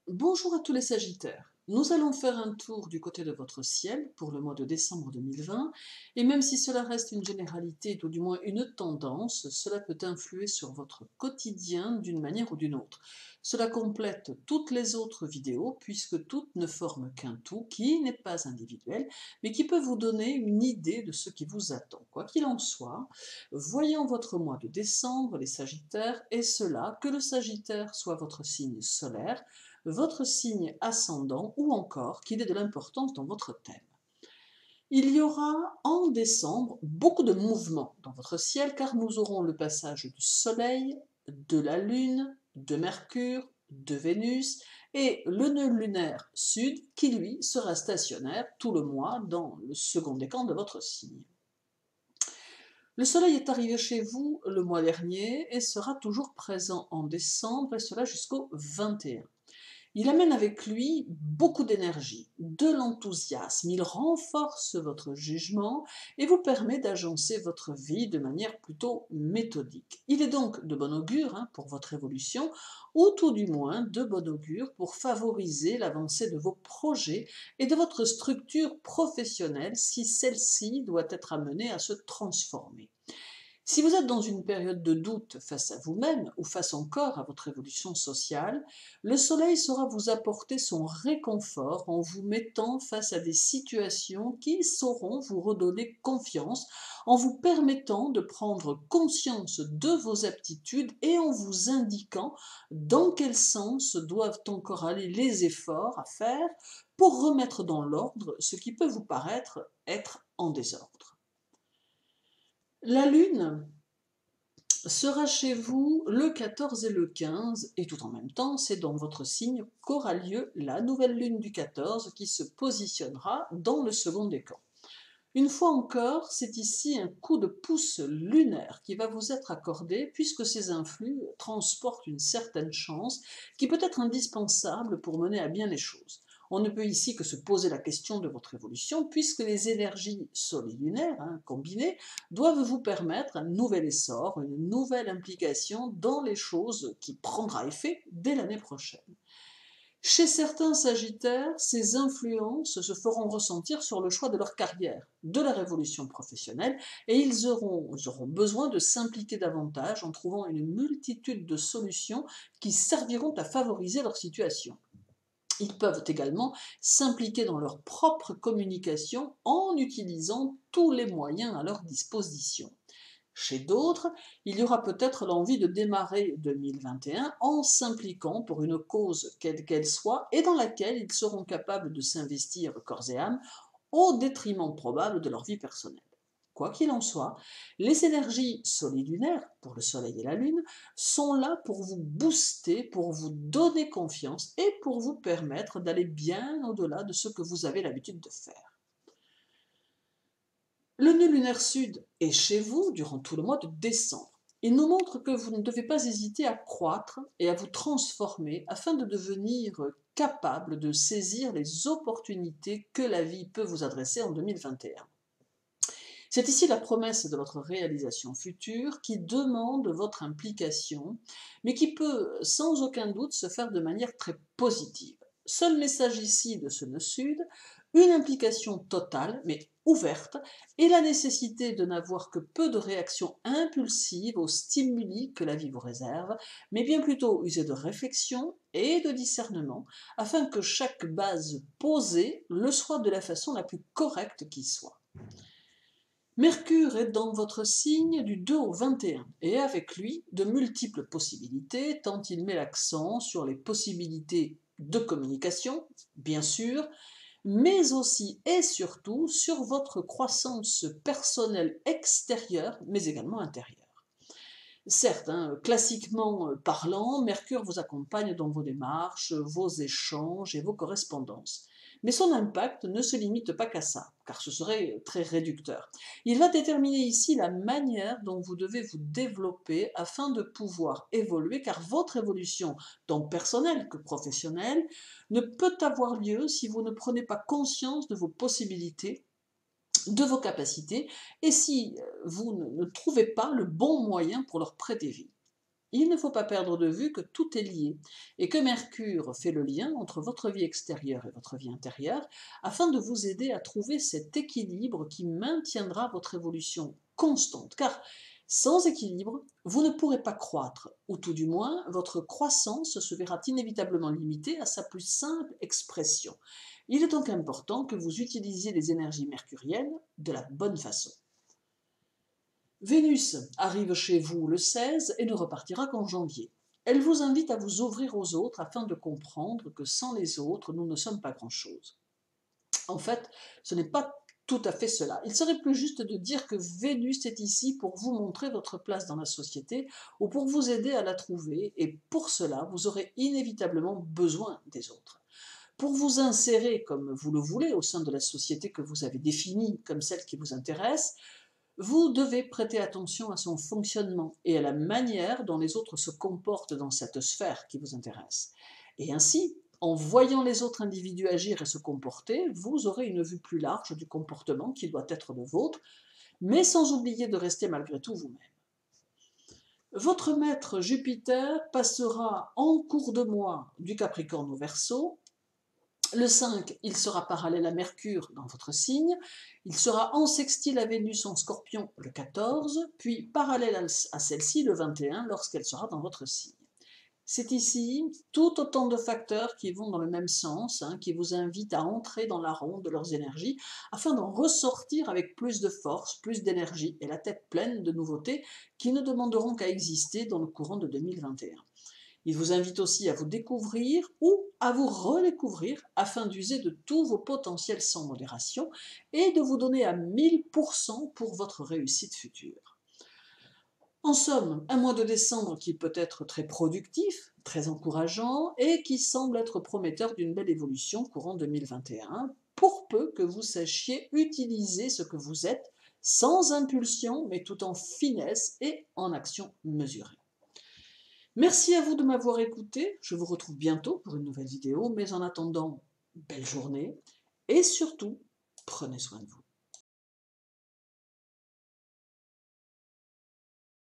Bonjour à tous les Sagittaires. Nous allons faire un tour du côté de votre ciel pour le mois de décembre 2020, et même si cela reste une généralité, ou du moins une tendance, cela peut influer sur votre quotidien d'une manière ou d'une autre. Cela complète toutes les autres vidéos, puisque toutes ne forment qu'un tout qui n'est pas individuel, mais qui peut vous donner une idée de ce qui vous attend. Quoi qu'il en soit, voyons votre mois de décembre, les Sagittaires, et cela, que le Sagittaire soit votre signe solaire, votre signe ascendant ou encore qu'il ait de l'importance dans votre thème. Il y aura en décembre beaucoup de mouvements dans votre ciel car nous aurons le passage du Soleil, de la Lune, de Mercure, de Vénus et le nœud lunaire sud qui lui sera stationnaire tout le mois dans le second décan de votre signe. Le Soleil est arrivé chez vous le mois dernier et sera toujours présent en décembre et cela jusqu'au 21. Il amène avec lui beaucoup d'énergie, de l'enthousiasme, il renforce votre jugement et vous permet d'agencer votre vie de manière plutôt méthodique. Il est donc de bon augure pour votre évolution, ou tout du moins de bon augure pour favoriser l'avancée de vos projets et de votre structure professionnelle si celle-ci doit être amenée à se transformer. Si vous êtes dans une période de doute face à vous-même ou face encore à votre évolution sociale, le Soleil saura vous apporter son réconfort en vous mettant face à des situations qui sauront vous redonner confiance, en vous permettant de prendre conscience de vos aptitudes et en vous indiquant dans quel sens doivent encore aller les efforts à faire pour remettre dans l'ordre ce qui peut vous paraître être en désordre. La Lune sera chez vous le 14 et le 15, et tout en même temps, c'est dans votre signe qu'aura lieu la nouvelle lune du 14 qui se positionnera dans le second décan. Une fois encore, c'est ici un coup de pouce lunaire qui va vous être accordé puisque ces influx transportent une certaine chance qui peut être indispensable pour mener à bien les choses. On ne peut ici que se poser la question de votre évolution puisque les énergies solilunaires combinées doivent vous permettre un nouvel essor, une nouvelle implication dans les choses qui prendra effet dès l'année prochaine. Chez certains Sagittaires, ces influences se feront ressentir sur le choix de leur carrière, de leur évolution professionnelle, et ils auront besoin de s'impliquer davantage en trouvant une multitude de solutions qui serviront à favoriser leur situation. Ils peuvent également s'impliquer dans leur propre communication en utilisant tous les moyens à leur disposition. Chez d'autres, il y aura peut-être l'envie de démarrer 2021 en s'impliquant pour une cause quelle qu'elle soit et dans laquelle ils seront capables de s'investir corps et âme au détriment probable de leur vie personnelle. Quoi qu'il en soit, les énergies solilunaires, pour le Soleil et la Lune, sont là pour vous booster, pour vous donner confiance et pour vous permettre d'aller bien au-delà de ce que vous avez l'habitude de faire. Le nœud lunaire sud est chez vous durant tout le mois de décembre. Il nous montre que vous ne devez pas hésiter à croître et à vous transformer afin de devenir capable de saisir les opportunités que la vie peut vous adresser en 2021. C'est ici la promesse de votre réalisation future qui demande votre implication, mais qui peut sans aucun doute se faire de manière très positive. Seul message ici de ce nœud sud, une implication totale, mais ouverte, et la nécessité de n'avoir que peu de réactions impulsives aux stimuli que la vie vous réserve, mais bien plutôt user de réflexion et de discernement, afin que chaque base posée le soit de la façon la plus correcte qui soit. Mercure est dans votre signe du 2 au 21 et avec lui de multiples possibilités tant il met l'accent sur les possibilités de communication, bien sûr, mais aussi et surtout sur votre croissance personnelle extérieure, mais également intérieure. Certes, classiquement parlant, Mercure vous accompagne dans vos démarches, vos échanges et vos correspondances. Mais son impact ne se limite pas qu'à ça, car ce serait très réducteur. Il va déterminer ici la manière dont vous devez vous développer afin de pouvoir évoluer, car votre évolution, tant personnelle que professionnelle, ne peut avoir lieu si vous ne prenez pas conscience de vos possibilités, de vos capacités, et si vous ne trouvez pas le bon moyen pour leur prêter vie. Il ne faut pas perdre de vue que tout est lié et que Mercure fait le lien entre votre vie extérieure et votre vie intérieure afin de vous aider à trouver cet équilibre qui maintiendra votre évolution constante. Car sans équilibre, vous ne pourrez pas croître, ou tout du moins, votre croissance se verra inévitablement limitée à sa plus simple expression. Il est donc important que vous utilisiez les énergies mercuriennes de la bonne façon. Vénus arrive chez vous le 16 et ne repartira qu'en janvier. Elle vous invite à vous ouvrir aux autres afin de comprendre que sans les autres, nous ne sommes pas grand-chose. En fait, ce n'est pas tout à fait cela. Il serait plus juste de dire que Vénus est ici pour vous montrer votre place dans la société ou pour vous aider à la trouver, et pour cela, vous aurez inévitablement besoin des autres. Pour vous insérer comme vous le voulez au sein de la société que vous avez définie comme celle qui vous intéresse, vous devez prêter attention à son fonctionnement et à la manière dont les autres se comportent dans cette sphère qui vous intéresse. Et ainsi, en voyant les autres individus agir et se comporter, vous aurez une vue plus large du comportement qui doit être le vôtre, mais sans oublier de rester malgré tout vous-même. Votre maître Jupiter passera en cours de mois du Capricorne au Verseau. Le 5, il sera parallèle à Mercure dans votre signe, il sera en sextile à Vénus en Scorpion le 14, puis parallèle à celle-ci le 21 lorsqu'elle sera dans votre signe. C'est ici tout autant de facteurs qui vont dans le même sens, qui vous invitent à entrer dans la ronde de leurs énergies afin d'en ressortir avec plus de force, plus d'énergie et la tête pleine de nouveautés qui ne demanderont qu'à exister dans le courant de 2021. Il vous invite aussi à vous découvrir ou à vous redécouvrir afin d'user de tous vos potentiels sans modération et de vous donner à 1000% pour votre réussite future. En somme, un mois de décembre qui peut être très productif, très encourageant et qui semble être prometteur d'une belle évolution courant 2021, pour peu que vous sachiez utiliser ce que vous êtes sans impulsion mais tout en finesse et en action mesurée. Merci à vous de m'avoir écouté, je vous retrouve bientôt pour une nouvelle vidéo, mais en attendant, belle journée et surtout, prenez soin de vous.